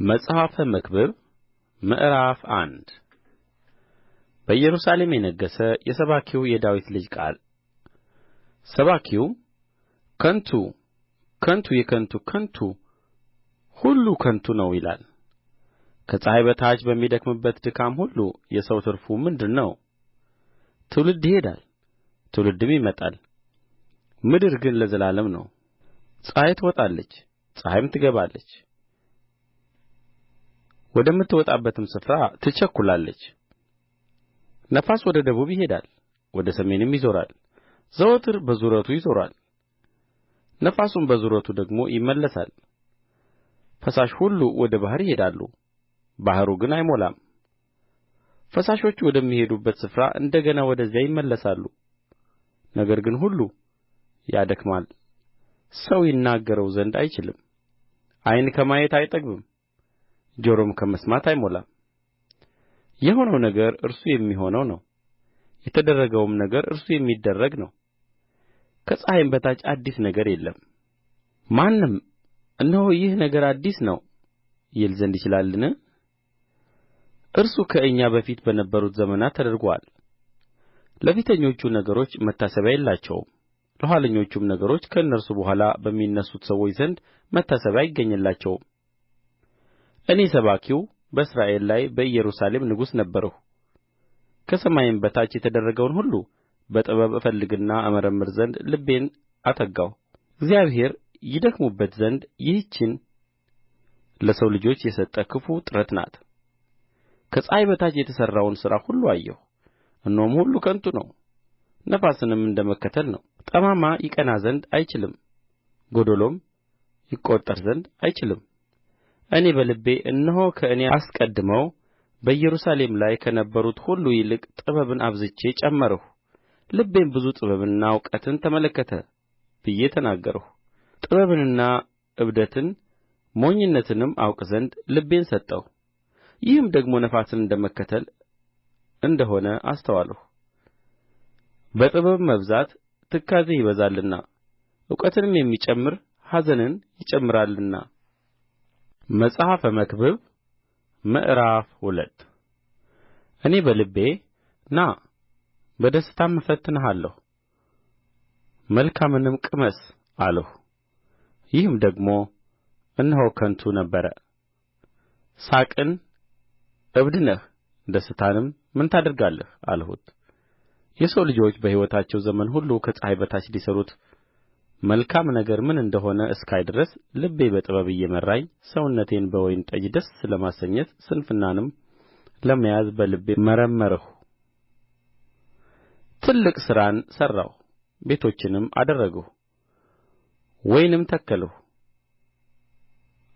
መጽሐፈ መክብብ ምዕራፍ አንድ በኢየሩሳሌም የነገሠ የሰባኪው የዳዊት ልጅ ቃል። ሰባኪው ከንቱ ከንቱ የከንቱ ከንቱ ሁሉ ከንቱ ነው ይላል። ከፀሐይ በታች በሚደክምበት ድካም ሁሉ የሰው ትርፉ ምንድር ነው? ትውልድ ይሄዳል ትውልድም ይመጣል፣ ምድር ግን ለዘላለም ነው። ፀሐይ ትወጣለች ፀሐይም ትገባለች፣ ወደምትወጣበትም ስፍራ ትቸኵላለች። ነፋስ ወደ ደቡብ ይሄዳል ወደ ሰሜንም ይዞራል፣ ዘወትር በዙረቱ ይዞራል፣ ነፋሱም በዙረቱ ደግሞ ይመለሳል። ፈሳሽ ሁሉ ወደ ባሕር ይሄዳሉ ባሕሩ ግን አይሞላም። ፈሳሾች ወደሚሄዱበት ስፍራ እንደ ገና ወደዚያ ይመለሳሉ። ነገር ግን ሁሉ ያደክማል፣ ሰው ይናገረው ዘንድ አይችልም። ዓይን ከማየት አይጠግብም፣ ጆሮም ከመስማት አይሞላም። የሆነው ነገር እርሱ የሚሆነው ነው፣ የተደረገውም ነገር እርሱ የሚደረግ ነው። ከፀሐይም በታች አዲስ ነገር የለም። ማንም እነሆ ይህ ነገር አዲስ ነው ይል ዘንድ ይችላልን? እርሱ ከእኛ በፊት በነበሩት ዘመናት ተደርጎአል። ለፊተኞቹ ነገሮች መታሰቢያ የላቸውም፣ ለኋለኞቹም ነገሮች ከእነርሱ በኋላ በሚነሡት ሰዎች ዘንድ መታሰቢያ አይገኝላቸውም። እኔ ሰባኪው በእስራኤል ላይ በኢየሩሳሌም ንጉሥ ነበርሁ። ከሰማይም በታች የተደረገውን ሁሉ በጥበብ እፈልግና እመረምር ዘንድ ልቤን አተጋሁ። እግዚአብሔር ይደክሙባት ዘንድ ይህችን ለሰው ልጆች የሰጠ ክፉ ጥረት ናት። ከፀሐይ በታች የተሠራውን ሥራ ሁሉ አየሁ፣ እነሆም ሁሉ ከንቱ ነው፣ ነፋስንም እንደ መከተል ነው። ጠማማ ይቀና ዘንድ አይችልም፣ ጐደሎም ይቈጠር ዘንድ አይችልም። እኔ በልቤ እነሆ ከእኔ አስቀድመው በኢየሩሳሌም ላይ ከነበሩት ሁሉ ይልቅ ጥበብን አብዝቼ ጨመርሁ፣ ልቤም ብዙ ጥበብንና እውቀትን ተመለከተ ብዬ ተናገርሁ። ጥበብንና ዕብደትን ሞኝነትንም አውቅ ዘንድ ልቤን ሰጠሁ። ይህም ደግሞ ነፋስን እንደ መከተል እንደ ሆነ አስተዋልሁ። በጥበብ መብዛት ትካዜ ይበዛልና እውቀትንም የሚጨምር ኀዘንን ይጨምራልና። መጽሐፈ መክብብ ምዕራፍ ሁለት እኔ በልቤ ና በደስታም እፈትንሃለሁ፣ መልካምንም ቅመስ አልሁ። ይህም ደግሞ እነሆ ከንቱ ነበረ። ሳቅን ዕብድ ነህ ደስታንም ምን ታደርጋለህ አልሁት። የሰው ልጆች በሕይወታቸው ዘመን ሁሉ ከፀሐይ በታች ሊሠሩት መልካም ነገር ምን እንደ ሆነ እስካይ ድረስ ልቤ በጥበብ እየመራኝ ሰውነቴን በወይን ጠጅ ደስ ለማሰኘት ስንፍናንም ለመያዝ በልቤ መረመርሁ። ትልቅ ሥራን ሠራሁ፣ ቤቶችንም አደረግሁ፣ ወይንም ተከልሁ፣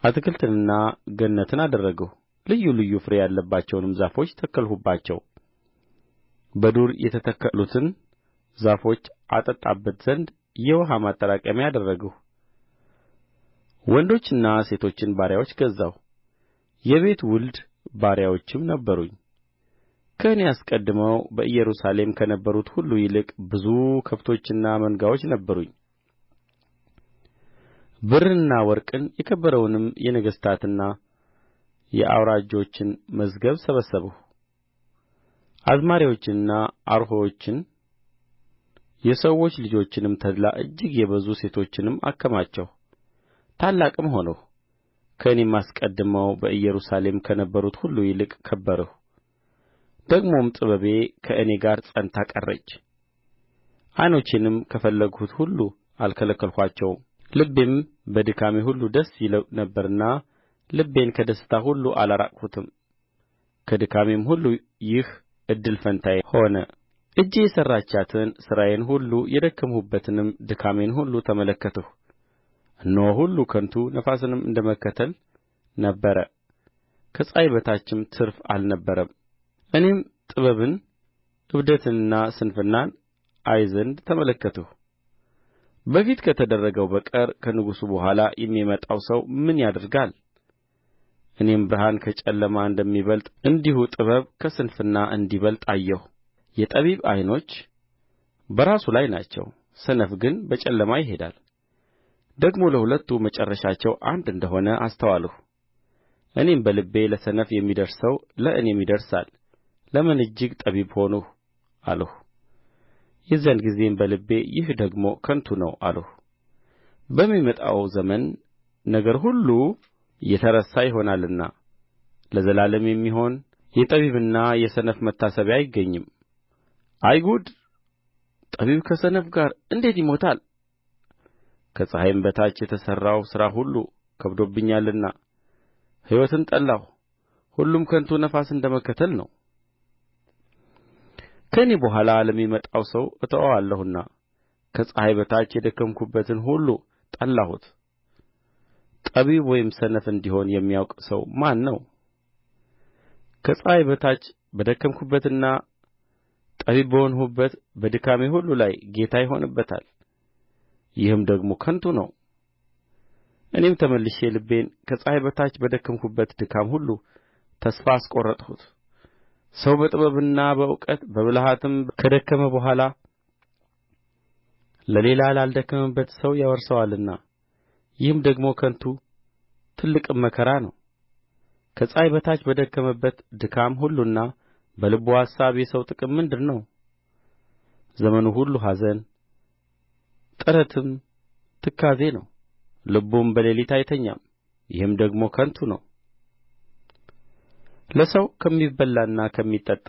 አትክልትንና ገነትን አደረግሁ፣ ልዩ ልዩ ፍሬ ያለባቸውንም ዛፎች ተከልሁባቸው። በዱር የተተከሉትን ዛፎች አጠጣበት ዘንድ የውኃ ማጠራቀሚያ አደረግሁ። ወንዶችና ሴቶችን ባሪያዎች ገዛሁ፣ የቤት ውልድ ባሪያዎችም ነበሩኝ። ከእኔ አስቀድመው በኢየሩሳሌም ከነበሩት ሁሉ ይልቅ ብዙ ከብቶችና መንጋዎች ነበሩኝ። ብርንና ወርቅን የከበረውንም የነገሥታትና የአውራጆችን መዝገብ ሰበሰብሁ። አዝማሪዎችንና አርሆዎችን የሰዎች ልጆችንም ተድላ እጅግ የበዙ ሴቶችንም አከማቸሁ። ታላቅም ሆንሁ፣ ከእኔም አስቀድመው በኢየሩሳሌም ከነበሩት ሁሉ ይልቅ ከበርሁ። ደግሞም ጥበቤ ከእኔ ጋር ጸንታ ቀረች፣ ዓይኖቼንም ከፈለግሁት ሁሉ አልከለከልኋቸውም። ልቤም በድካሜ ሁሉ ደስ ይለው ነበርና ልቤን ከደስታ ሁሉ አላራቅሁትም። ከድካሜም ሁሉ ይህ እድል ፈንታዬ ሆነ። እጄ የሠራቻትን ሥራዬን ሁሉ የደከምሁበትንም ድካሜን ሁሉ ተመለከትሁ። እነሆ ሁሉ ከንቱ ነፋስንም እንደ መከተል ነበረ፣ ከፀሐይ በታችም ትርፍ አልነበረም። እኔም ጥበብን ዕብደትንና ስንፍናን አይ ዘንድ ተመለከትሁ። በፊት ከተደረገው በቀር ከንጉሡ በኋላ የሚመጣው ሰው ምን ያደርጋል? እኔም ብርሃን ከጨለማ እንደሚበልጥ እንዲሁ ጥበብ ከስንፍና እንዲበልጥ አየሁ። የጠቢብ ዓይኖች በራሱ ላይ ናቸው፣ ሰነፍ ግን በጨለማ ይሄዳል። ደግሞ ለሁለቱ መጨረሻቸው አንድ እንደ ሆነ አስተዋልሁ። እኔም በልቤ ለሰነፍ የሚደርሰው ለእኔም ይደርሳል፣ ለምን እጅግ ጠቢብ ሆንሁ አልሁ። የዚያን ጊዜም በልቤ ይህ ደግሞ ከንቱ ነው አልሁ። በሚመጣው ዘመን ነገር ሁሉ የተረሳ ይሆናልና ለዘላለም የሚሆን የጠቢብና የሰነፍ መታሰቢያ አይገኝም። አይ ጉድ! ጠቢብ ከሰነፍ ጋር እንዴት ይሞታል? ከፀሐይም በታች የተሠራው ሥራ ሁሉ ከብዶብኛልና ሕይወትን ጠላሁ። ሁሉም ከንቱ ነፋስ እንደ መከተል ነው። ከእኔ በኋላ ለሚመጣው ሰው እተወዋለሁና ከፀሐይ በታች የደከምሁበትን ሁሉ ጠላሁት። ጠቢብ ወይም ሰነፍ እንዲሆን የሚያውቅ ሰው ማን ነው? ከፀሐይ በታች በደከምሁበትና ጠቢብ በሆንሁበት በድካሜ ሁሉ ላይ ጌታ ይሆንበታል። ይህም ደግሞ ከንቱ ነው። እኔም ተመልሼ ልቤን ከፀሐይ በታች በደከምሁበት ድካም ሁሉ ተስፋ አስቈረጥሁት። ሰው በጥበብና በእውቀት በብልሃትም ከደከመ በኋላ ለሌላ ላልደከመበት ሰው ያወርሰዋልና ይህም ደግሞ ከንቱ ትልቅም መከራ ነው። ከፀሐይ በታች በደከመበት ድካም ሁሉና በልቡ አሳብ የሰው ጥቅም ምንድር ነው? ዘመኑ ሁሉ ኀዘን ጥረትም ትካዜ ነው። ልቡም በሌሊት አይተኛም። ይህም ደግሞ ከንቱ ነው። ለሰው ከሚበላና ከሚጠጣ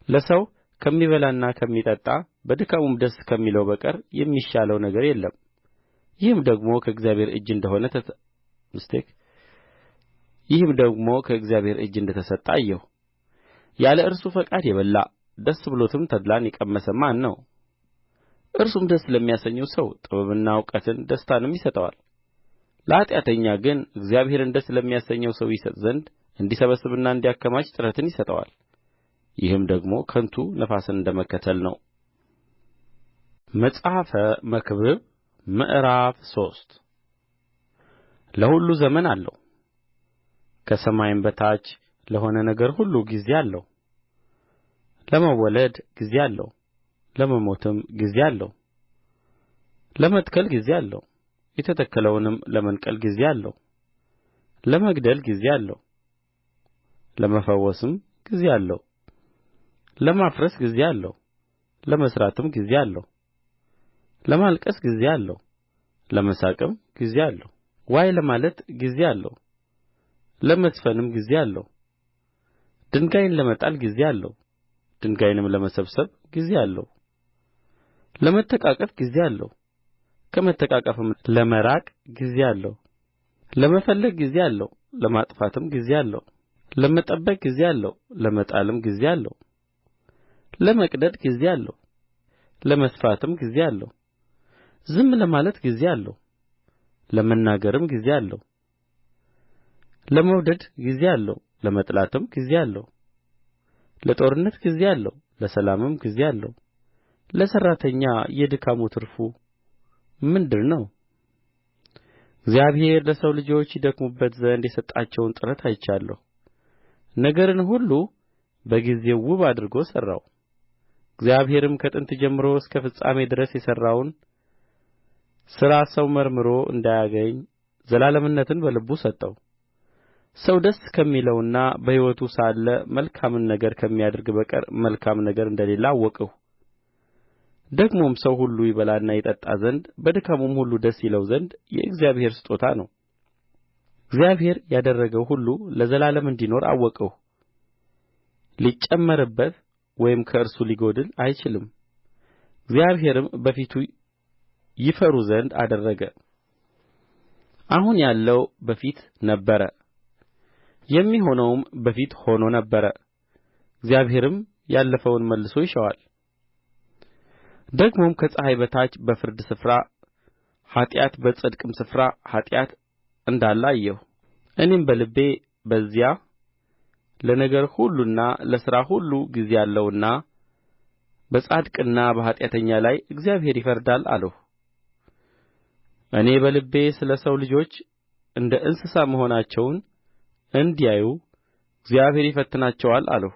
ለሰው ከሚበላና ከሚጠጣ በድካሙም ደስ ከሚለው በቀር የሚሻለው ነገር የለም። ይህም ደግሞ ከእግዚአብሔር እጅ እንደ ተሰጠ አየሁ። ያለ እርሱ ፈቃድ የበላ ደስ ብሎትም ተድላን የቀመሰ ማን ነው? እርሱም ደስ ለሚያሰኘው ሰው ጥበብንና እውቀትን ደስታንም ይሰጠዋል። ለኃጢአተኛ ግን እግዚአብሔርን ደስ ለሚያሰኘው ሰው ይሰጥ ዘንድ እንዲሰበስብና እንዲያከማች ጥረትን ይሰጠዋል። ይህም ደግሞ ከንቱ ነፋስን እንደ መከተል ነው። መጽሐፈ መክብብ ምዕራፍ 3 ለሁሉ ዘመን አለው፣ ከሰማይም በታች ለሆነ ነገር ሁሉ ጊዜ አለው። ለመወለድ ጊዜ አለው፣ ለመሞትም ጊዜ አለው። ለመትከል ጊዜ አለው፣ የተተከለውንም ለመንቀል ጊዜ አለው። ለመግደል ጊዜ አለው፣ ለመፈወስም ጊዜ አለው። ለማፍረስ ጊዜ አለው፣ ለመሥራትም ጊዜ አለው። ለማልቀስ ጊዜ አለው፣ ለመሳቅም ጊዜ አለው። ዋይ ለማለት ጊዜ አለው፣ ለመዝፈንም ጊዜ አለው። ድንጋይን ለመጣል ጊዜ አለው፣ ድንጋይንም ለመሰብሰብ ጊዜ አለው። ለመተቃቀፍ ጊዜ አለው፣ ከመተቃቀፍም ለመራቅ ጊዜ አለው። ለመፈለግ ጊዜ አለው፣ ለማጥፋትም ጊዜ አለው። ለመጠበቅ ጊዜ አለው፣ ለመጣልም ጊዜ አለው። ለመቅደድ ጊዜ አለው፣ ለመስፋትም ጊዜ አለው። ዝም ለማለት ጊዜ አለው፣ ለመናገርም ጊዜ አለው። ለመውደድ ጊዜ አለው፣ ለመጥላትም ጊዜ አለው። ለጦርነት ጊዜ አለው፣ ለሰላምም ጊዜ አለው። ለሠራተኛ የድካሙ ትርፉ ምንድር ነው? እግዚአብሔር ለሰው ልጆች ይደክሙበት ዘንድ የሰጣቸውን ጥረት አይቻለሁ። ነገርን ሁሉ በጊዜው ውብ አድርጎ ሠራው። እግዚአብሔርም ከጥንት ጀምሮ እስከ ፍጻሜ ድረስ የሠራውን ሥራ ሰው መርምሮ እንዳያገኝ ዘላለምነትን በልቡ ሰጠው። ሰው ደስ ከሚለውና በሕይወቱ ሳለ መልካምን ነገር ከሚያደርግ በቀር መልካም ነገር እንደሌለ አወቅሁ። ደግሞም ሰው ሁሉ ይበላና ይጠጣ ዘንድ በድካሙም ሁሉ ደስ ይለው ዘንድ የእግዚአብሔር ስጦታ ነው። እግዚአብሔር ያደረገው ሁሉ ለዘላለም እንዲኖር አወቅሁ። ሊጨመርበት ወይም ከእርሱ ሊጐድል አይችልም። እግዚአብሔርም በፊቱ ይፈሩ ዘንድ አደረገ። አሁን ያለው በፊት ነበረ፣ የሚሆነውም በፊት ሆኖ ነበር። እግዚአብሔርም ያለፈውን መልሶ ይሻዋል። ደግሞም ከፀሐይ በታች በፍርድ ስፍራ ኃጢአት በጽድቅም ስፍራ ኃጢአት እንዳለ አየሁ። እኔም በልቤ በዚያ ለነገር ሁሉና ለሥራ ሁሉ ጊዜ አለውና በጻድቅና በኃጢአተኛ ላይ እግዚአብሔር ይፈርዳል አልሁ። እኔ በልቤ ስለ ሰው ልጆች እንደ እንስሳ መሆናቸውን እንዲያዩ እግዚአብሔር ይፈትናቸዋል አልሁ።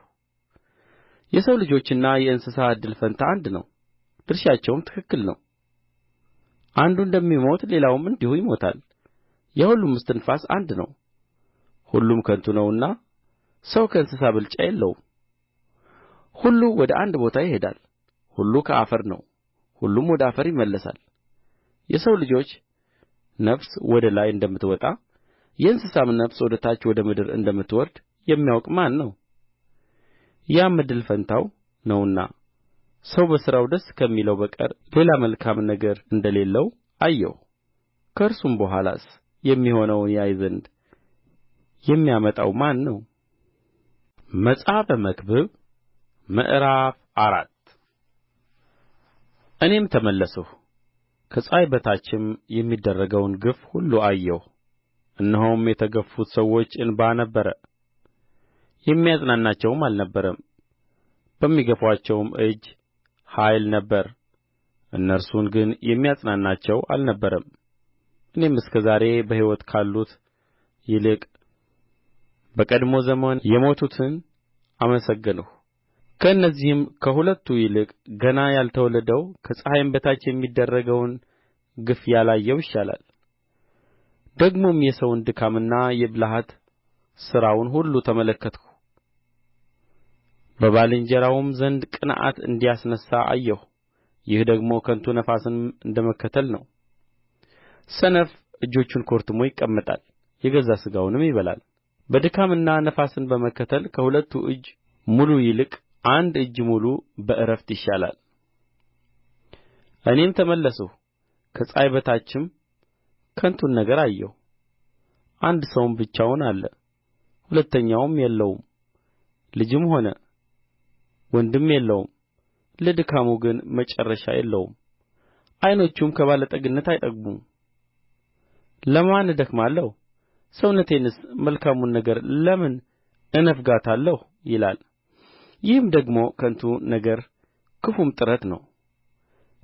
የሰው ልጆችና የእንስሳ እድል ፈንታ አንድ ነው፣ ድርሻቸውም ትክክል ነው። አንዱ እንደሚሞት ሌላውም እንዲሁ ይሞታል። የሁሉም እስትንፋስ አንድ ነው። ሁሉም ከንቱ ነውና ሰው ከእንስሳ ብልጫ የለውም። ሁሉ ወደ አንድ ቦታ ይሄዳል፣ ሁሉ ከአፈር ነው፣ ሁሉም ወደ አፈር ይመለሳል። የሰው ልጆች ነፍስ ወደ ላይ እንደምትወጣ የእንስሳም ነፍስ ወደ ታች ወደ ምድር እንደምትወርድ የሚያውቅ ማን ነው? ያም እድል ፈንታው ነውና ሰው በሥራው ደስ ከሚለው በቀር ሌላ መልካም ነገር እንደሌለው አየሁ። ከእርሱም በኋላስ የሚሆነውን ያይ ዘንድ የሚያመጣው ማን ነው? መጽሐፈ መክብብ ምዕራፍ 4 እኔም ተመለስሁ፣ ከፀሐይ በታችም የሚደረገውን ግፍ ሁሉ አየሁ። እነሆም የተገፉት ሰዎች እንባ ነበረ፣ የሚያጽናናቸውም አልነበረም። በሚገፉአቸውም እጅ ኃይል ነበረ፣ እነርሱን ግን የሚያጽናናቸው አልነበረም። እኔም እስከ ዛሬ በሕይወት ካሉት ይልቅ በቀድሞ ዘመን የሞቱትን አመሰገንሁ። ከእነዚህም ከሁለቱ ይልቅ ገና ያልተወለደው ከፀሐይም በታች የሚደረገውን ግፍ ያላየው ይሻላል። ደግሞም የሰውን ድካምና የብልሃት ሥራውን ሁሉ ተመለከትሁ። በባልንጀራውም ዘንድ ቅንዓት እንዲያስነሣ አየሁ። ይህ ደግሞ ከንቱ ነፋስን እንደ መከተል ነው። ሰነፍ እጆቹን ኮርትሞ ይቀመጣል፣ የገዛ ሥጋውንም ይበላል። በድካምና ነፋስን በመከተል ከሁለቱ እጅ ሙሉ ይልቅ አንድ እጅ ሙሉ በዕረፍት ይሻላል። እኔም ተመለስሁ፣ ከፀሐይ በታችም ከንቱን ነገር አየሁ። አንድ ሰውም ብቻውን አለ፣ ሁለተኛውም የለውም፣ ልጅም ሆነ ወንድም የለውም። ለድካሙ ግን መጨረሻ የለውም፣ ዓይኖቹም ከባለጠግነት አይጠግቡም። ለማን እደክማለሁ? ሰውነቴንስ መልካሙን ነገር ለምን እነፍጋታለሁ? ይላል። ይህም ደግሞ ከንቱ ነገር ክፉም ጥረት ነው።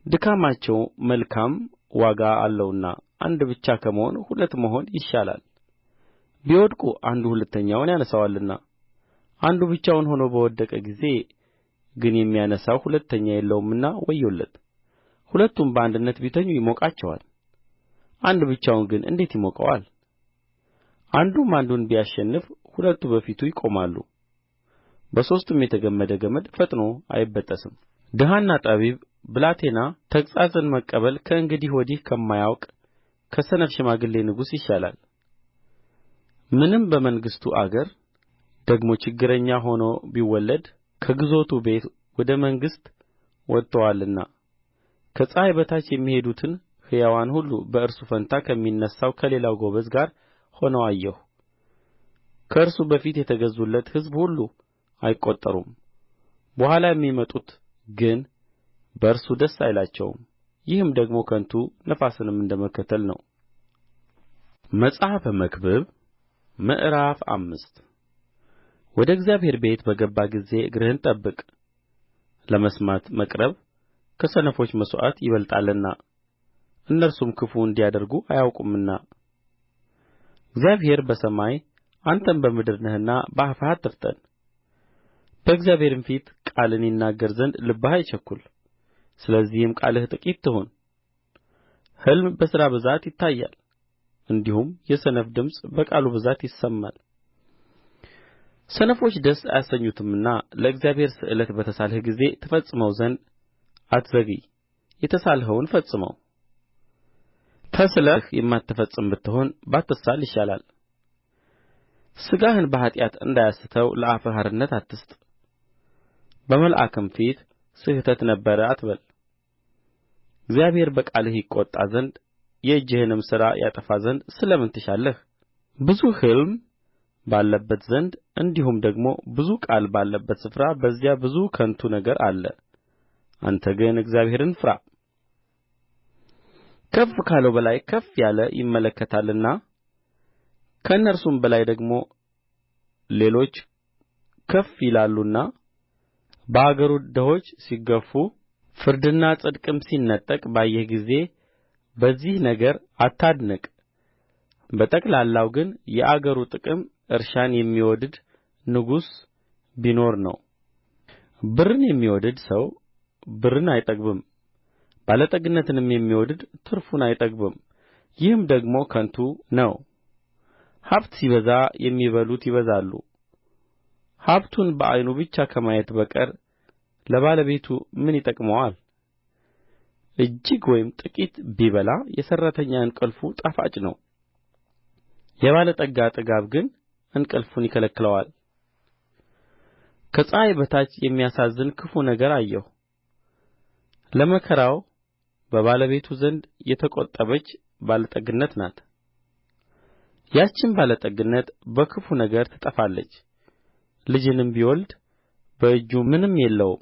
ድካማቸው መልካም ዋጋ አለውና አንድ ብቻ ከመሆን ሁለት መሆን ይሻላል። ቢወድቁ አንዱ ሁለተኛውን ያነሣዋልና። አንዱ ብቻውን ሆኖ በወደቀ ጊዜ ግን የሚያነሣው ሁለተኛ የለውምና ወዮለት። ሁለቱም በአንድነት ቢተኙ ይሞቃቸዋል፣ አንድ ብቻውን ግን እንዴት ይሞቀዋል? አንዱም አንዱን ቢያሸንፍ ሁለቱ በፊቱ ይቆማሉ። በሦስቱም የተገመደ ገመድ ፈጥኖ አይበጠስም። ድሀና ጠቢብ ብላቴና ተግሣጽን መቀበል ከእንግዲህ ወዲህ ከማያውቅ ከሰነፍ ሽማግሌ ንጉሥ ይሻላል። ምንም በመንግሥቱ አገር ደግሞ ችግረኛ ሆኖ ቢወለድ ከግዞቱ ቤት ወደ መንግሥት ወጥቶአልና። ከፀሐይ በታች የሚሄዱትን ሕያዋን ሁሉ በእርሱ ፋንታ ከሚነሣው ከሌላው ጎበዝ ጋር ሆነው አየሁ። ከእርሱ በፊት የተገዙለት ሕዝብ ሁሉ አይቈጠሩም። በኋላ የሚመጡት ግን በእርሱ ደስ አይላቸውም። ይህም ደግሞ ከንቱ ነፋስንም እንደ መከተል ነው። መጽሐፈ መክብብ ምዕራፍ 5 ወደ እግዚአብሔር ቤት በገባህ ጊዜ እግርህን ጠብቅ። ለመስማት መቅረብ ከሰነፎች መሥዋዕት ይበልጣልና እነርሱም ክፉ እንዲያደርጉ አያውቁምና። እግዚአብሔር በሰማይ አንተም በምድር ነህና በአፍህ አትፍጠን። በእግዚአብሔርም ፊት ቃልን ይናገር ዘንድ ልብህ አይቸኵል። ስለዚህም ቃልህ ጥቂት ትሁን። ሕልም በሥራ ብዛት ይታያል፣ እንዲሁም የሰነፍ ድምፅ በቃሉ ብዛት ይሰማል። ሰነፎች ደስ አያሰኙትምና ለእግዚአብሔር ስእለት በተሳልህ ጊዜ ትፈጽመው ዘንድ አትዘግይ። የተሳልኸውን ፈጽመው። ተስለህ የማትፈጽም ብትሆን ባትሳል ይሻላል። ሥጋህን በኃጢአት እንዳያስተው ለአፍህ አርነት አትስጥ። በመልአክም ፊት ስሕተት ነበረ አትበል። እግዚአብሔር በቃልህ ይቈጣ ዘንድ የእጅህንም ሥራ ያጠፋ ዘንድ ስለ ምን ትሻለህ? ብዙ ሕልም ባለበት ዘንድ እንዲሁም ደግሞ ብዙ ቃል ባለበት ስፍራ በዚያ ብዙ ከንቱ ነገር አለ። አንተ ግን እግዚአብሔርን ፍራ። ከፍ ካለው በላይ ከፍ ያለ ይመለከታልና ከእነርሱም በላይ ደግሞ ሌሎች ከፍ ይላሉና። በአገሩ ድሆች ሲገፉ ፍርድና ጽድቅም ሲነጠቅ ባየህ ጊዜ በዚህ ነገር አታድንቅ። በጠቅላላው ግን የአገሩ ጥቅም እርሻን የሚወድድ ንጉሥ ቢኖር ነው። ብርን የሚወድድ ሰው ብርን አይጠግብም፣ ባለጠግነትንም የሚወድድ ትርፉን አይጠግብም። ይህም ደግሞ ከንቱ ነው። ሀብት ሲበዛ የሚበሉት ይበዛሉ። ሀብቱን በዓይኑ ብቻ ከማየት በቀር ለባለቤቱ ምን ይጠቅመዋል? እጅግ ወይም ጥቂት ቢበላ የሠራተኛ እንቅልፉ ጣፋጭ ነው፣ የባለጠጋ ጥጋብ ግን እንቅልፉን ይከለክለዋል። ከፀሐይ በታች የሚያሳዝን ክፉ ነገር አየሁ። ለመከራው በባለቤቱ ዘንድ የተቈጠበች ባለጠግነት ናት። ያችም ባለጠግነት በክፉ ነገር ትጠፋለች። ልጅንም ቢወልድ በእጁ ምንም የለውም።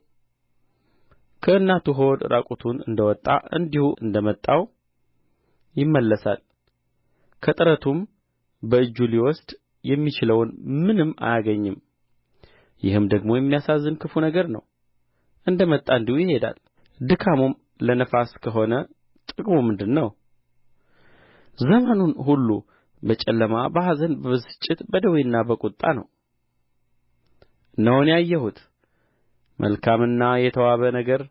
ከእናቱ ሆድ ራቁቱን እንደ ወጣ እንዲሁ እንደ መጣው ይመለሳል። ከጥረቱም በእጁ ሊወስድ የሚችለውን ምንም አያገኝም። ይህም ደግሞ የሚያሳዝን ክፉ ነገር ነው። እንደ መጣ እንዲሁ ይሄዳል። ድካሙም ለነፋስ ከሆነ ጥቅሙ ምንድር ነው? ዘመኑን ሁሉ በጨለማ በኀዘን በብስጭት በደዌና በቍጣ ነው። እነሆ እኔ ያየሁት መልካምና የተዋበ ነገር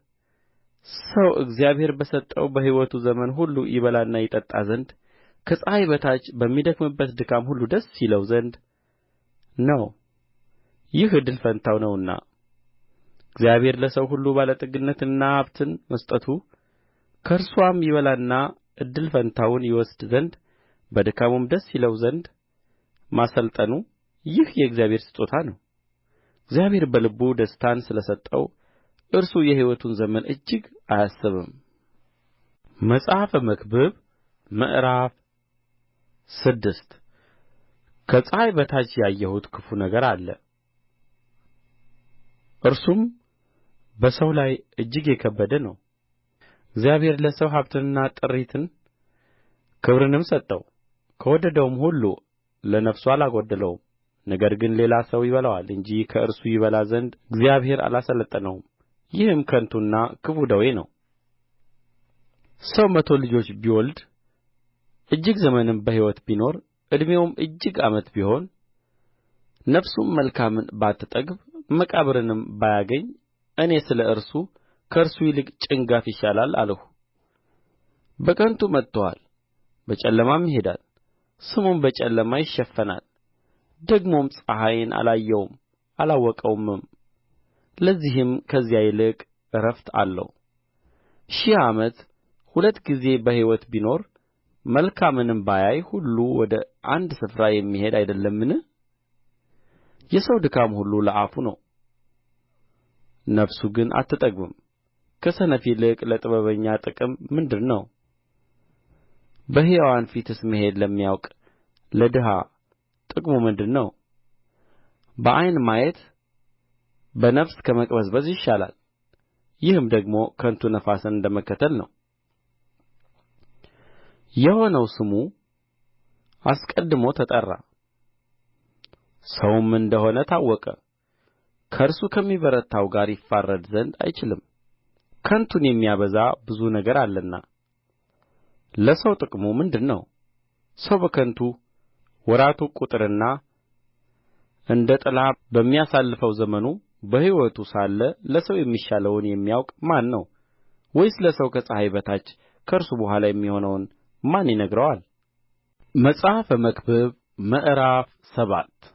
ሰው እግዚአብሔር በሰጠው በሕይወቱ ዘመን ሁሉ ይበላና ይጠጣ ዘንድ ከፀሐይ በታች በሚደክምበት ድካም ሁሉ ደስ ይለው ዘንድ ነው። ይህ እድል ፈንታው ነውና እግዚአብሔር ለሰው ሁሉ ባለጠግነትንና ሀብትን መስጠቱ ከእርስዋም ይበላና እድል ፈንታውን ይወስድ ዘንድ በድካሙም ደስ ይለው ዘንድ ማሠልጠኑ ይህ የእግዚአብሔር ስጦታ ነው። እግዚአብሔር በልቡ ደስታን ስለ ሰጠው እርሱ የሕይወቱን ዘመን እጅግ አያስብም። መጽሐፈ መክብብ ምዕራፍ 6 ከፀሐይ በታች ያየሁት ክፉ ነገር አለ፣ እርሱም በሰው ላይ እጅግ የከበደ ነው። እግዚአብሔር ለሰው ሀብትንና ጥሪትን ክብርንም ሰጠው፣ ከወደደውም ሁሉ ለነፍሱ አላጐደለውም። ነገር ግን ሌላ ሰው ይበላዋል እንጂ ከእርሱ ይበላ ዘንድ እግዚአብሔር አላሠለጠነውም። ይህም ከንቱና ክፉ ደዌ ነው። ሰው 100 ልጆች ቢወልድ እጅግ ዘመንም በሕይወት ቢኖር ዕድሜውም እጅግ ዓመት ቢሆን ነፍሱም መልካምን ባትጠግብ መቃብርንም ባያገኝ እኔ ስለ እርሱ ከእርሱ ይልቅ ጭንጋፍ ይሻላል አልሁ። በከንቱ መጥቶአል፣ በጨለማም ይሄዳል፣ ስሙም በጨለማ ይሸፈናል። ደግሞም ፀሐይን አላየውም አላወቀውምም። ለዚህም ከዚያ ይልቅ ዕረፍት አለው። 1000 ዓመት 2 ጊዜ በሕይወት ቢኖር መልካምንም ባያይ ሁሉ ወደ አንድ ስፍራ የሚሄድ አይደለምን? የሰው ድካም ሁሉ ለአፉ ነው፣ ነፍሱ ግን አትጠግብም። ከሰነፍ ይልቅ ለጥበበኛ ጥቅም ምንድር ነው? በሕያዋን ፊትስ መሄድ ለሚያውቅ ለድሀ ጥቅሙ ምንድር ነው? በዓይን ማየት በነፍስ ከመቅበዝበዝ ይሻላል። ይህም ደግሞ ከንቱ ነፋስን እንደ መከተል ነው። የሆነው ስሙ አስቀድሞ ተጠራ፣ ሰውም እንደ ሆነ ታወቀ። ከእርሱ ከሚበረታው ጋር ይፋረድ ዘንድ አይችልም። ከንቱን የሚያበዛ ብዙ ነገር አለና ለሰው ጥቅሙ ምንድር ነው? ሰው በከንቱ ወራቱ ቍጥርና እንደ ጥላ በሚያሳልፈው ዘመኑ በሕይወቱ ሳለ ለሰው የሚሻለውን የሚያውቅ ማን ነው? ወይስ ለሰው ከፀሐይ በታች ከእርሱ በኋላ የሚሆነውን ማን ይነግረዋል? መጽሐፈ መክብብ ምዕራፍ 7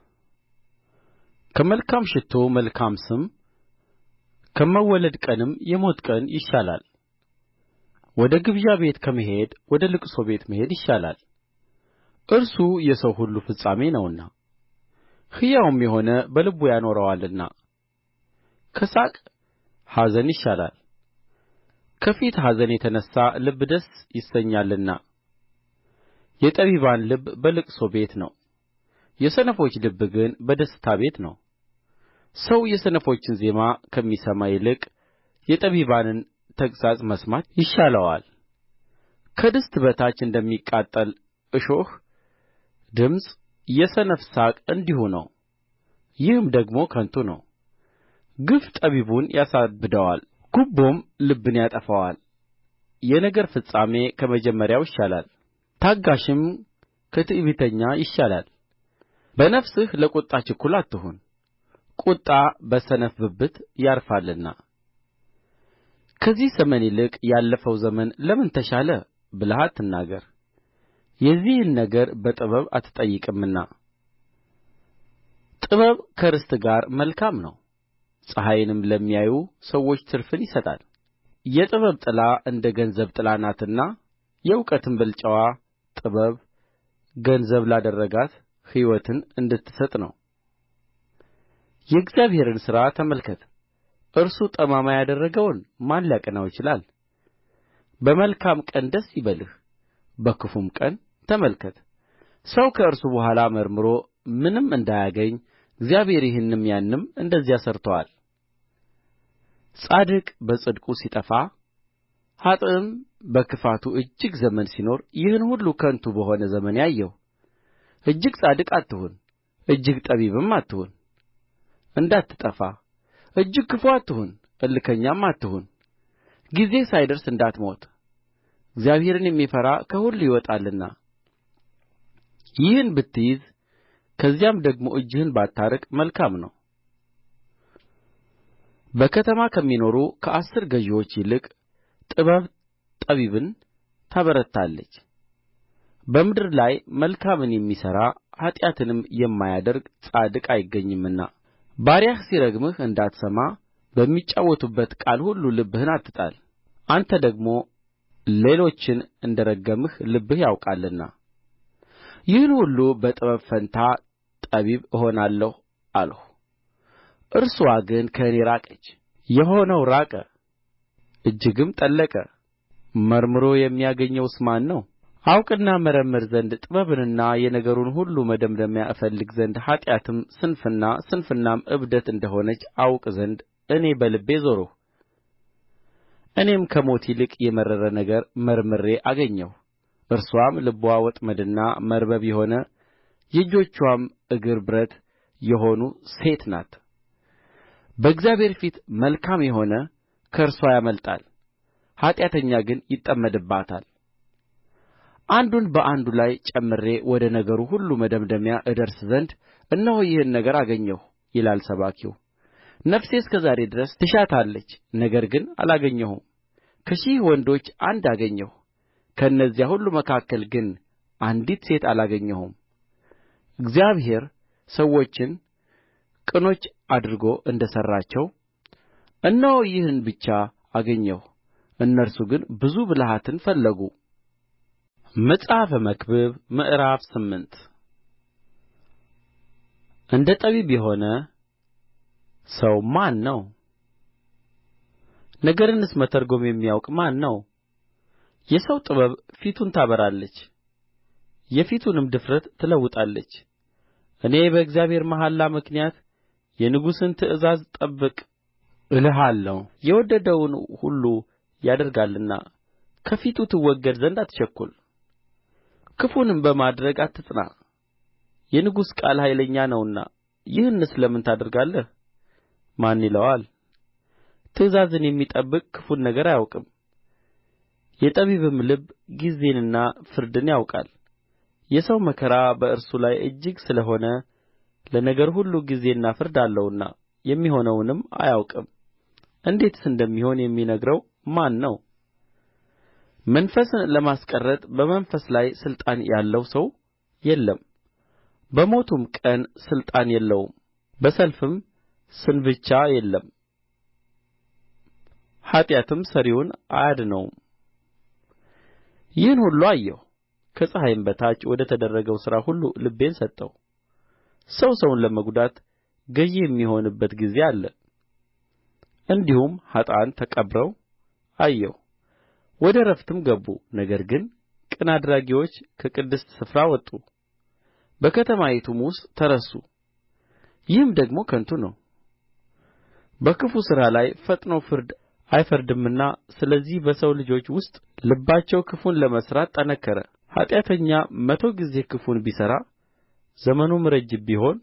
ከመልካም ሽቱ መልካም ስም ከመወለድ ቀንም የሞት ቀን ይሻላል። ወደ ግብዣ ቤት ከመሄድ ወደ ልቅሶ ቤት መሄድ ይሻላል። እርሱ የሰው ሁሉ ፍጻሜ ነውና ሕያውም የሆነ በልቡ ያኖረዋልና። ከሳቅ ኀዘን ይሻላል፣ ከፊት ኀዘን የተነሣ ልብ ደስ ይሰኛልና። የጠቢባን ልብ በልቅሶ ቤት ነው፣ የሰነፎች ልብ ግን በደስታ ቤት ነው። ሰው የሰነፎችን ዜማ ከሚሰማ ይልቅ የጠቢባንን ተግሣጽ መስማት ይሻለዋል። ከድስት በታች እንደሚቃጠል እሾህ ድምፅ የሰነፍ ሳቅ እንዲሁ ነው። ይህም ደግሞ ከንቱ ነው። ግፍ ጠቢቡን ያሳብደዋል፣ ጉቦም ልብን ያጠፋዋል። የነገር ፍጻሜ ከመጀመሪያው ይሻላል፣ ታጋሽም ከትዕቢተኛ ይሻላል። በነፍስህ ለቍጣ ችኩል አትሁን፣ ቍጣ በሰነፍ ብብት ያርፋልና። ከዚህ ዘመን ይልቅ ያለፈው ዘመን ለምን ተሻለ ብለህ አትናገር። የዚህን ነገር በጥበብ አትጠይቅምና። ጥበብ ከርስት ጋር መልካም ነው፣ ፀሐይንም ለሚያዩ ሰዎች ትርፍን ይሰጣል። የጥበብ ጥላ እንደ ገንዘብ ጥላ ናትና የእውቀትም ብልጫዋ ጥበብ ገንዘብ ላደረጋት ሕይወትን እንድትሰጥ ነው። የእግዚአብሔርን ሥራ ተመልከት፣ እርሱ ጠማማ ያደረገውን ማን ሊያቀናው ይችላል? በመልካም ቀን ደስ ይበልህ፣ በክፉም ቀን ተመልከት። ሰው ከእርሱ በኋላ መርምሮ ምንም እንዳያገኝ እግዚአብሔር ይህንም ያንም እንደዚያ ሠርቶአል። ጻድቅ በጽድቁ ሲጠፋ ኀጥእም በክፋቱ እጅግ ዘመን ሲኖር ይህን ሁሉ ከንቱ በሆነ ዘመኔ አየሁ። እጅግ ጻድቅ አትሁን፣ እጅግ ጠቢብም አትሁን፣ እንዳትጠፋ። እጅግ ክፉ አትሁን፣ እልከኛም አትሁን፣ ጊዜህ ሳይደርስ እንዳትሞት። እግዚአብሔርን የሚፈራ ከሁሉ ይወጣልና። ይህን ብትይዝ ከዚያም ደግሞ እጅህን ባታርቅ መልካም ነው። በከተማ ከሚኖሩ ከአሥር ገዢዎች ይልቅ ጥበብ ጠቢብን ታበረታለች። በምድር ላይ መልካምን የሚሠራ ኃጢአትንም የማያደርግ ጻድቅ አይገኝምና። ባሪያህ ሲረግምህ እንዳትሰማ በሚጫወቱበት ቃል ሁሉ ልብህን አትጣል። አንተ ደግሞ ሌሎችን እንደ ረገምህ ልብህ ያውቃልና። ይህን ሁሉ በጥበብ ፋንታ ጠቢብ እሆናለሁ አልሁ፣ እርስዋ ግን ከእኔ ራቀች። የሆነው ራቀ እጅግም ጠለቀ፣ መርምሮ የሚያገኘውስ ማን ነው? አውቅና እመረምር ዘንድ ጥበብንና የነገሩን ሁሉ መደምደሚያ እፈልግ ዘንድ ኃጢአትም ስንፍና ስንፍናም እብደት እንደ ሆነች አውቅ ዘንድ እኔ በልቤ ዞርሁ። እኔም ከሞት ይልቅ የመረረ ነገር መርምሬ አገኘሁ። እርስዋም ልብዋ ወጥመድና መርበብ የሆነ የእጆችዋም እግር ብረት የሆኑ ሴት ናት። በእግዚአብሔር ፊት መልካም የሆነ ከእርስዋ ያመልጣል፣ ኃጢአተኛ ግን ይጠመድባታል። አንዱን በአንዱ ላይ ጨምሬ ወደ ነገሩ ሁሉ መደምደሚያ እደርስ ዘንድ እነሆ ይህን ነገር አገኘሁ ይላል ሰባኪው። ነፍሴ እስከ ዛሬ ድረስ ትሻታለች፣ ነገር ግን አላገኘሁም። ከሺህ ወንዶች አንድ አገኘሁ፣ ከእነዚያ ሁሉ መካከል ግን አንዲት ሴት አላገኘሁም። እግዚአብሔር ሰዎችን ቅኖች አድርጎ እንደ ሠራቸው እነሆ ይህን ብቻ አገኘሁ፣ እነርሱ ግን ብዙ ብልሃትን ፈለጉ። መጽሐፈ መክብብ ምዕራፍ 8 እንደ ጠቢብ የሆነ ሰው ማን ነው? ነገርንስ መተርጐም የሚያውቅ ማን ነው? የሰው ጥበብ ፊቱን ታበራለች፣ የፊቱንም ድፍረት ትለውጣለች። እኔ በእግዚአብሔር መሐላ ምክንያት የንጉሥን ትእዛዝ ጠብቅ እልሃለሁ። የወደደውን ሁሉ ያደርጋልና ከፊቱ ትወገድ ዘንድ አትቸኵል። ክፉንም በማድረግ አትጽና፣ የንጉሥ ቃል ኃይለኛ ነውና። ይህንስ ለምን ታደርጋለህ? ማን ይለዋል? ትእዛዝን የሚጠብቅ ክፉን ነገር አያውቅም። የጠቢብም ልብ ጊዜንና ፍርድን ያውቃል። የሰው መከራ በእርሱ ላይ እጅግ ስለ ሆነ ለነገር ሁሉ ጊዜና ፍርድ አለውና የሚሆነውንም አያውቅም። እንዴትስ እንደሚሆን የሚነግረው ማን ነው? መንፈስን ለማስቀረት በመንፈስ ላይ ሥልጣን ያለው ሰው የለም። በሞቱም ቀን ሥልጣን የለውም፣ በሰልፍም ስንብቻ የለም። ኃጢአትም ሠሪውን አያድነውም። ይህን ሁሉ አየሁ፣ ከፀሐይም በታች ወደ ተደረገው ሥራ ሁሉ ልቤን ሰጠሁ። ሰው ሰውን ለመጕዳት ገዢ የሚሆንበት ጊዜ አለ። እንዲሁም ኀጥኣን ተቀብረው አየሁ፣ ወደ ዕረፍትም ገቡ። ነገር ግን ቅን አድራጊዎች ከቅድስት ስፍራ ወጡ፣ በከተማይቱም ውስጥ ተረሱ። ይህም ደግሞ ከንቱ ነው። በክፉ ሥራ ላይ ፈጥኖ ፍርድ አይፈርድምና ስለዚህ በሰው ልጆች ውስጥ ልባቸው ክፉን ለመሥራት ጠነከረ። ኃጢአተኛ 100 ጊዜ ክፉን ቢሠራ ዘመኑም ረጅም ቢሆን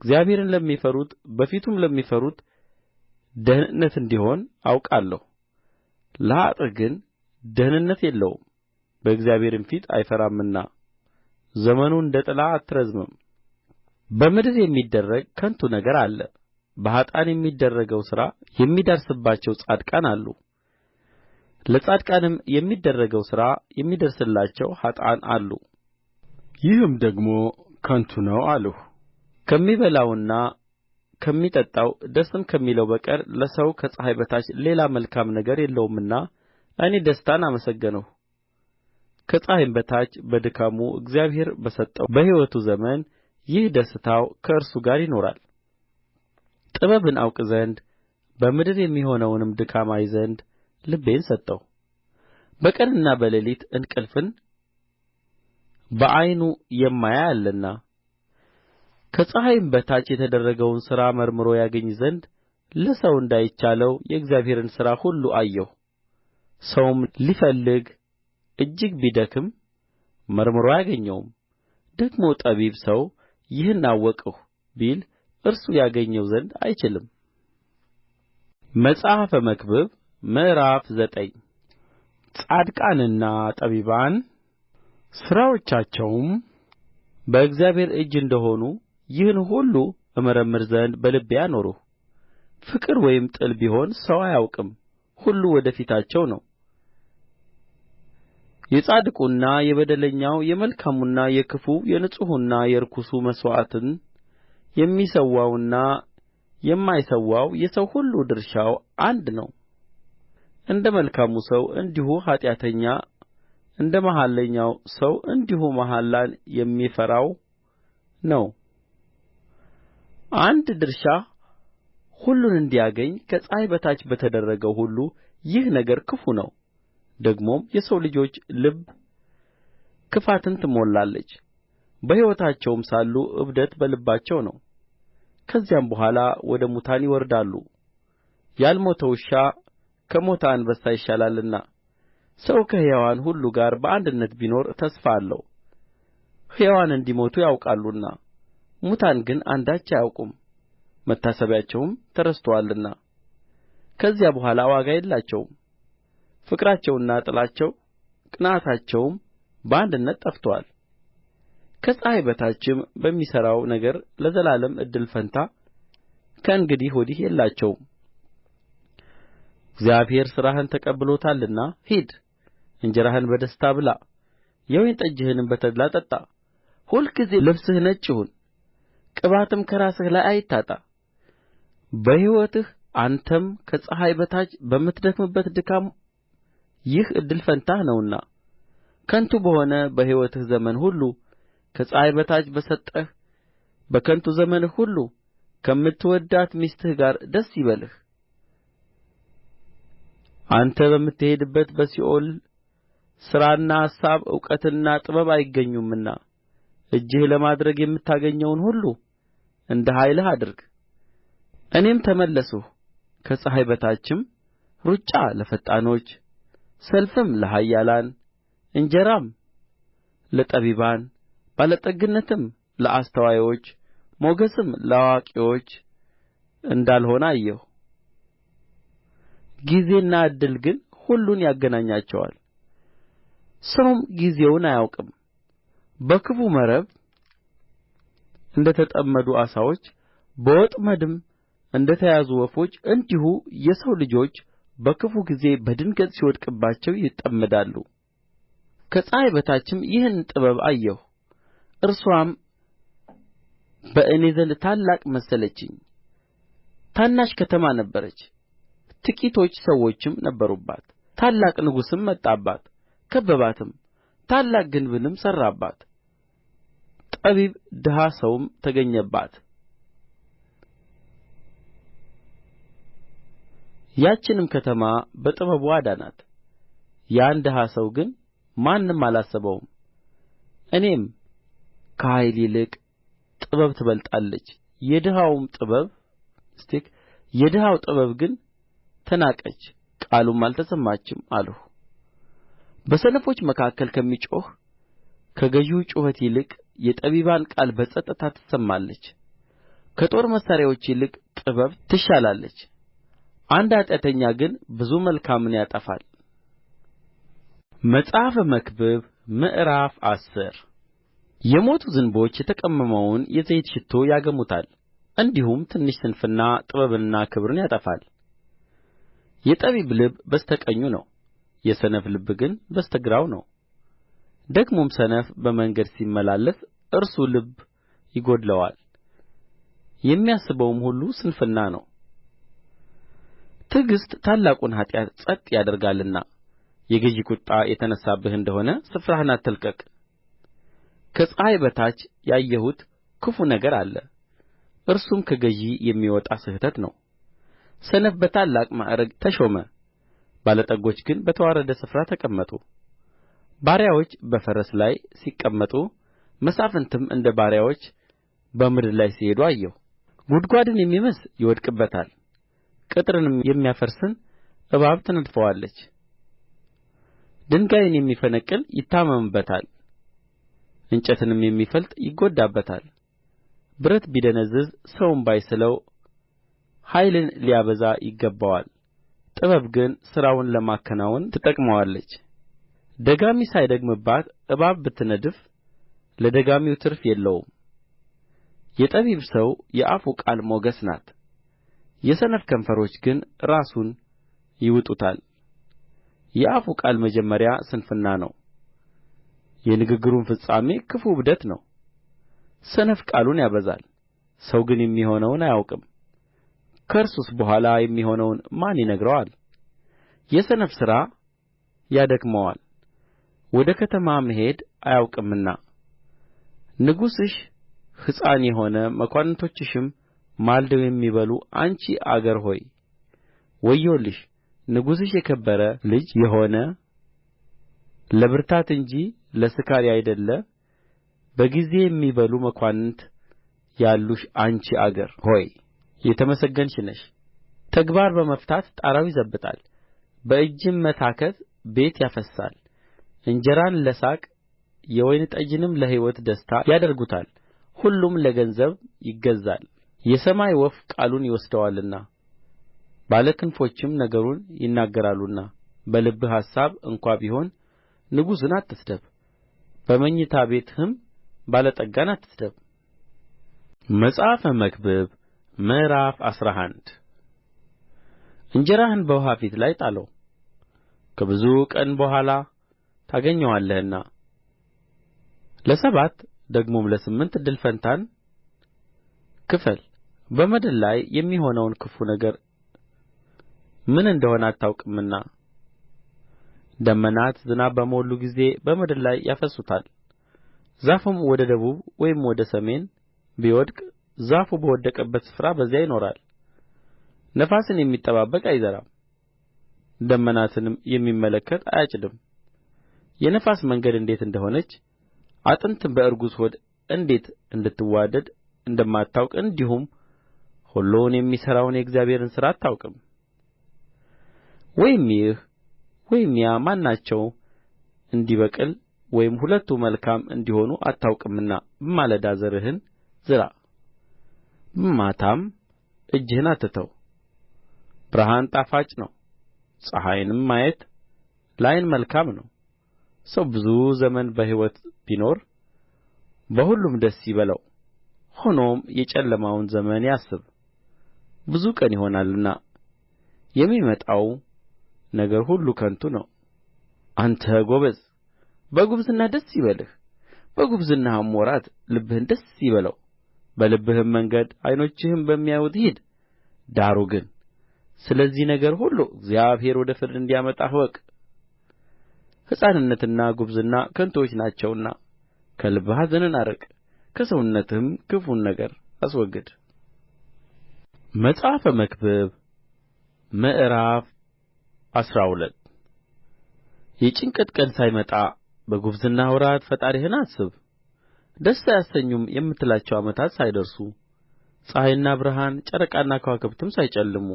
እግዚአብሔርን ለሚፈሩት በፊቱም ለሚፈሩት ደኅንነት እንዲሆን አውቃለሁ። ለኀጥእ ግን ደኅንነት የለውም፣ በእግዚአብሔርም ፊት አይፈራምና ዘመኑ እንደ ጥላ አትረዝምም። በምድር የሚደረግ ከንቱ ነገር አለ፣ በኀጥኣን የሚደረገው ሥራ የሚደርስባቸው ጻድቃን አሉ። ለጻድቃንም የሚደረገው ሥራ የሚደርስላቸው ኀጥኣን አሉ። ይህም ደግሞ ከንቱ ነው አልሁ። ከሚበላውና ከሚጠጣው ደስም ከሚለው በቀር ለሰው ከፀሐይ በታች ሌላ መልካም ነገር የለውምና እኔ ደስታን አመሰገንሁ። ከፀሐይም በታች በድካሙ እግዚአብሔር በሰጠው በሕይወቱ ዘመን ይህ ደስታው ከእርሱ ጋር ይኖራል። ጥበብን አውቅ ዘንድ በምድር የሚሆነውንም ድካም አይ ዘንድ ልቤን ሰጠሁ። በቀንና በሌሊት እንቅልፍን በዓይኑ የማያይ አለና ከፀሐይም በታች የተደረገውን ሥራ መርምሮ ያገኝ ዘንድ ለሰው እንዳይቻለው የእግዚአብሔርን ሥራ ሁሉ አየሁ። ሰውም ሊፈልግ እጅግ ቢደክም መርምሮ አያገኘውም። ደግሞ ጠቢብ ሰው ይህን አወቅሁ ቢል እርሱ ያገኘው ዘንድ አይችልም። መጽሐፈ መክብብ ምዕራፍ 9 ጻድቃንና ጠቢባን ሥራዎቻቸውም በእግዚአብሔር እጅ እንደ ሆኑ ይህን ሁሉ እመረምር ዘንድ በልቤ አኖርሁ። ፍቅር ወይም ጥል ቢሆን ሰው አያውቅም፣ ሁሉ ወደ ፊታቸው ነው። የጻድቁና የበደለኛው የመልካሙና የክፉው የንጹሑና የርኩሱ መሥዋዕትን የሚሠዋውና የማይሠዋው የሰው ሁሉ ድርሻው አንድ ነው። እንደ መልካሙ ሰው እንዲሁ ኃጢአተኛ፣ እንደ መሐለኛው ሰው እንዲሁ መሐላን የሚፈራው ነው። አንድ ድርሻ ሁሉን እንዲያገኝ ከፀሐይ በታች በተደረገው ሁሉ ይህ ነገር ክፉ ነው። ደግሞም የሰው ልጆች ልብ ክፋትን ትሞላለች፣ በሕይወታቸውም ሳሉ እብደት በልባቸው ነው። ከዚያም በኋላ ወደ ሙታን ይወርዳሉ። ያልሞተ ውሻ ከሞተ አንበሳ ይሻላልና ሰው ከሕያዋን ሁሉ ጋር በአንድነት ቢኖር ተስፋ አለው። ሕያዋን እንዲሞቱ ያውቃሉና ሙታን ግን አንዳች አያውቁም፣ መታሰቢያቸውም ተረስቶአልና ከዚያ በኋላ ዋጋ የላቸውም። ፍቅራቸውና ጥላቸው ቅንዓታቸውም በአንድነት ጠፍቶአል። ከፀሐይ በታችም በሚሠራው ነገር ለዘላለም እድል ፈንታ ከእንግዲህ ወዲህ የላቸውም። እግዚአብሔር ሥራህን ተቀብሎታልና ሂድ፣ እንጀራህን በደስታ ብላ፣ የወይን ጠጅህንም በተድላ ጠጣ። ሁልጊዜ ልብስህ ነጭ ይሁን፣ ቅባትም ከራስህ ላይ አይታጣ። በሕይወትህ አንተም ከፀሐይ በታች በምትደክምበት ድካም ይህ እድል ፈንታህ ነውና ከንቱ በሆነ በሕይወትህ ዘመን ሁሉ ከፀሐይ በታች በሰጠህ በከንቱ ዘመንህ ሁሉ ከምትወድዳት ሚስትህ ጋር ደስ ይበልህ። አንተ በምትሄድበት በሲኦል ሥራና አሳብ እውቀትና ጥበብ አይገኙምና እጅህ ለማድረግ የምታገኘውን ሁሉ እንደ ኃይልህ አድርግ። እኔም ተመለስሁ፣ ከፀሐይ በታችም ሩጫ ለፈጣኖች፣ ሰልፍም ለኃያላን፣ እንጀራም ለጠቢባን፣ ባለጠግነትም ለአስተዋዮች፣ ሞገስም ለአዋቂዎች እንዳልሆነ አየሁ። ጊዜና ዕድል ግን ሁሉን ያገናኛቸዋል። ሰውም ጊዜውን አያውቅም። በክፉ መረብ እንደ ተጠመዱ ዓሣዎች በወጥመድም እንደ ተያዙ ወፎች እንዲሁ የሰው ልጆች በክፉ ጊዜ በድንገት ሲወድቅባቸው ይጠመዳሉ። ከፀሐይ በታችም ይህን ጥበብ አየሁ፣ እርስዋም በእኔ ዘንድ ታላቅ መሰለችኝ። ታናሽ ከተማ ነበረች፣ ጥቂቶች ሰዎችም ነበሩባት። ታላቅ ንጉሥም መጣባት፣ ከበባትም፣ ታላቅ ግንብንም ሠራባት። ጠቢብ ድሀ ሰውም ተገኘባት። ያችንም ከተማ በጥበቡ አዳናት። ያን ድሀ ሰው ግን ማንም አላሰበውም። እኔም ከኃይል ይልቅ ጥበብ ትበልጣለች፣ የድሀው ጥበብ ግን ተናቀች፣ ቃሉም አልተሰማችም አልሁ። በሰነፎች መካከል ከሚጮኽ ከገዢው ጩኸት ይልቅ የጠቢባን ቃል በጸጥታ ትሰማለች። ከጦር መሣሪያዎች ይልቅ ጥበብ ትሻላለች። አንድ ኃጢአተኛ ግን ብዙ መልካምን ያጠፋል። መጽሐፈ መክብብ ምዕራፍ 10 የሞቱ ዝንቦች የተቀመመውን የዘይት ሽቱ ያገሙታል፣ እንዲሁም ትንሽ ስንፍና ጥበብንና ክብርን ያጠፋል። የጠቢብ ልብ በስተ ቀኙ ነው፣ የሰነፍ ልብ ግን በስተ ግራው ነው። ደግሞም ሰነፍ በመንገድ ሲመላለስ እርሱ ልብ ይጐድለዋል፣ የሚያስበውም ሁሉ ስንፍና ነው። ትዕግሥት ታላቁን ኃጢአት ጸጥ ያደርጋልና የገዢ ቍጣ የተነሣብህ እንደ ሆነ ስፍራህን አትልቀቅ። ከፀሐይ በታች ያየሁት ክፉ ነገር አለ፣ እርሱም ከገዢ የሚወጣ ስሕተት ነው። ሰነፍ በታላቅ ማዕርግ ተሾመ፣ ባለጠጎች ግን በተዋረደ ስፍራ ተቀመጡ። ባሪያዎች በፈረስ ላይ ሲቀመጡ መሳፍንትም እንደ ባሪያዎች በምድር ላይ ሲሄዱ አየሁ። ጕድጓድን የሚምስ ይወድቅበታል፣ ቅጥርንም የሚያፈርስን እባብ ትነድፈዋለች። ድንጋይን የሚፈነቅል ይታመምበታል፣ እንጨትንም የሚፈልጥ ይጐዳበታል። ብረት ቢደነዝዝ ሰውም ባይስለው ኃይልን ሊያበዛ ይገባዋል። ጥበብ ግን ሥራውን ለማከናወን ትጠቅመዋለች። ደጋሚ ሳይደግምባት እባብ ብትነድፍ ለደጋሚው ትርፍ የለውም። የጠቢብ ሰው የአፉ ቃል ሞገስ ናት፣ የሰነፍ ከንፈሮች ግን ራሱን ይውጡታል። የአፉ ቃል መጀመሪያ ስንፍና ነው፣ የንግግሩም ፍጻሜ ክፉ እብደት ነው። ሰነፍ ቃሉን ያበዛል፣ ሰው ግን የሚሆነውን አያውቅም። ከእርሱስ በኋላ የሚሆነውን ማን ይነግረዋል? የሰነፍ ሥራ ያደክመዋል፣ ወደ ከተማ መሄድ አያውቅምና። ንጉሥሽ ሕፃን የሆነ መኳንንቶችሽም ማልደው የሚበሉ አንቺ አገር ሆይ ወዮልሽ! ንጉሥሽ የከበረ ልጅ የሆነ ለብርታት እንጂ ለስካር ያይደለ በጊዜ የሚበሉ መኳንንት ያሉሽ አንቺ አገር ሆይ የተመሰገንሽ ነሽ። ተግባር በመፍታት ጣራው ይዘብጣል፣ በእጅም መታከት ቤት ያፈስሳል። እንጀራን ለሳቅ የወይን ጠጅንም ለሕይወት ደስታ ያደርጉታል። ሁሉም ለገንዘብ ይገዛል፣ የሰማይ ወፍ ቃሉን ይወስደዋልና ባለ ክንፎችም ነገሩን ይናገራሉና። በልብህ አሳብ እንኳ ቢሆን ንጉሥን አትስደብ፣ በመኝታ ቤትህም ባለጠጋን አትስደብ። መጽሐፈ መክብብ ምዕራፍ 11 እንጀራህን በውኃ ፊት ላይ ጣለው፣ ከብዙ ቀን በኋላ ታገኘዋለህና። ለሰባት ደግሞም ለ8 እድል ፈንታን ክፈል። በምድር ላይ የሚሆነውን ክፉ ነገር ምን እንደ ሆነ አታውቅምና። ደመናት ዝናብ በሞሉ ጊዜ በምድር ላይ ያፈስሱታል። ዛፍም ወደ ደቡብ ወይም ወደ ሰሜን ቢወድቅ ዛፉ በወደቀበት ስፍራ በዚያ ይኖራል። ነፋስን የሚጠባበቅ አይዘራም፣ ደመናትንም የሚመለከት አያጭድም። የነፋስ መንገድ እንዴት እንደ ሆነች አጥንትም በእርጉዝ ሆድ እንዴት እንድትዋደድ እንደማታውቅ እንዲሁም ሁሉን የሚሠራውን የእግዚአብሔርን ሥራ አታውቅም። ወይም ይህ ወይም ያ ማናቸው እንዲበቅል ወይም ሁለቱ መልካም እንዲሆኑ አታውቅምና በማለዳ ዘርህን ዝራ፣ በማታም እጅህን አትተው። ብርሃን ጣፋጭ ነው፣ ፀሐይንም ማየት ለዓይን መልካም ነው። ሰው ብዙ ዘመን በሕይወት ቢኖር በሁሉም ደስ ይበለው። ሆኖም የጨለማውን ዘመን ያስብ፣ ብዙ ቀን ይሆናልና የሚመጣው ነገር ሁሉ ከንቱ ነው። አንተ ጎበዝ በጕብዝናህ ደስ ይበልህ፣ በጕብዝናህም ወራት ልብህን ደስ ይበለው። በልብህም መንገድ ዓይኖችህም በሚያዩት ሂድ። ዳሩ ግን ስለዚህ ነገር ሁሉ እግዚአብሔር ወደ ፍርድ እንዲያመጣህ እወቅ። ሕፃንነትና ጕብዝና ከንቱዎች ናቸውና ከልብህ ኀዘንን አርቅ፣ ከሰውነትህም ክፉን ነገር አስወግድ። መጽሐፈ መክብብ ምዕራፍ 12 የጭንቀት ቀን ሳይመጣ በጕብዝናህ ወራት ፈጣሪህን አስብ። ደስ አያሰኙም የምትላቸው ዓመታት ሳይደርሱ ፀሐይና ብርሃን ጨረቃና ከዋክብትም ሳይጨልሙ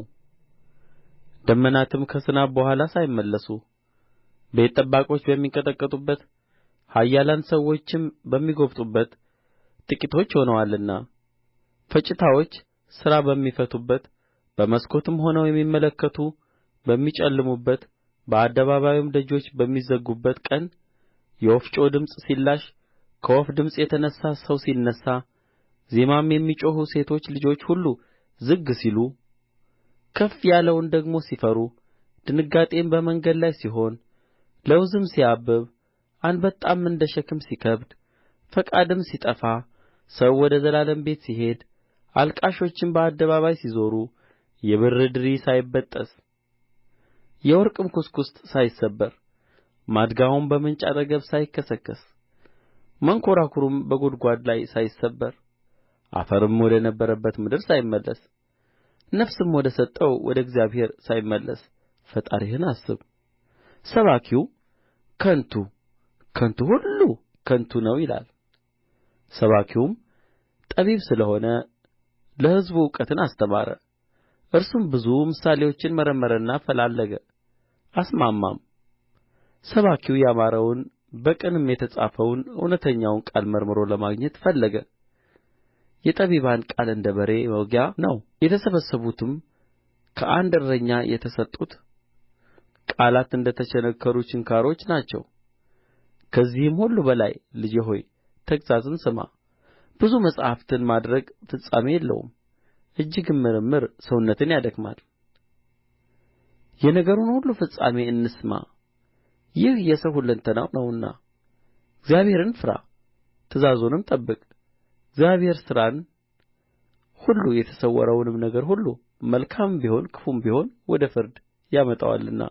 ደመናትም ከዝናብ በኋላ ሳይመለሱ ቤት ጠባቆች በሚንቀጠቀጡበት ኃያላን ሰዎችም በሚጐብጡበት ጥቂቶች ሆነዋልና ፈጭታዎች ሥራ በሚፈቱበት በመስኮትም ሆነው የሚመለከቱ በሚጨልሙበት በአደባባይም ደጆች በሚዘጉበት ቀን የወፍጮ ድምፅ ሲላሽ ከወፍ ድምፅ የተነሣ ሰው ሲነሣ ዜማም የሚጮኹ ሴቶች ልጆች ሁሉ ዝግ ሲሉ ከፍ ያለውን ደግሞ ሲፈሩ ድንጋጤም በመንገድ ላይ ሲሆን ለውዝም ሲያብብ አንበጣም እንደ ሸክም ሲከብድ ፈቃድም ሲጠፋ ሰው ወደ ዘላለም ቤት ሲሄድ አልቃሾችም በአደባባይ ሲዞሩ የብር ድሪ ሳይበጠስ የወርቅም ኵስኵስት ሳይሰበር ማድጋውም በምንጭ አጠገብ ሳይከሰከስ መንኰራኵሩም በጕድጓድ ላይ ሳይሰበር አፈርም ወደ ነበረበት ምድር ሳይመለስ ነፍስም ወደ ሰጠው ወደ እግዚአብሔር ሳይመለስ ፈጣሪህን አስብ። ሰባኪው ከንቱ ከንቱ ሁሉ ከንቱ ነው ይላል። ሰባኪውም ጠቢብ ስለ ሆነ ለሕዝቡ እውቀትን አስተማረ። እርሱም ብዙ ምሳሌዎችን መረመረና ፈላለገ አስማማም። ሰባኪው ያማረውን በቅንም የተጻፈውን እውነተኛውን ቃል መርምሮ ለማግኘት ፈለገ። የጠቢባን ቃል እንደ በሬ መውጊያ ነው፣ የተሰበሰቡትም ከአንድ እረኛ የተሰጡት ቃላት እንደ ተቸነከሩ ችንካሮች ናቸው። ከዚህም ሁሉ በላይ ልጄ ሆይ ተግሣጽን ስማ። ብዙ መጻሕፍትን ማድረግ ፍጻሜ የለውም፣ እጅግም ምርምር ሰውነትን ያደክማል። የነገሩን ሁሉ ፍጻሜ እንስማ፣ ይህ የሰው ሁለንተናው ነውና። እግዚአብሔርን ፍራ ትእዛዙንም ጠብቅ። እግዚአብሔር ሥራን ሁሉ የተሰወረውንም ነገር ሁሉ መልካምም ቢሆን ክፉም ቢሆን ወደ ፍርድ ያመጣዋልና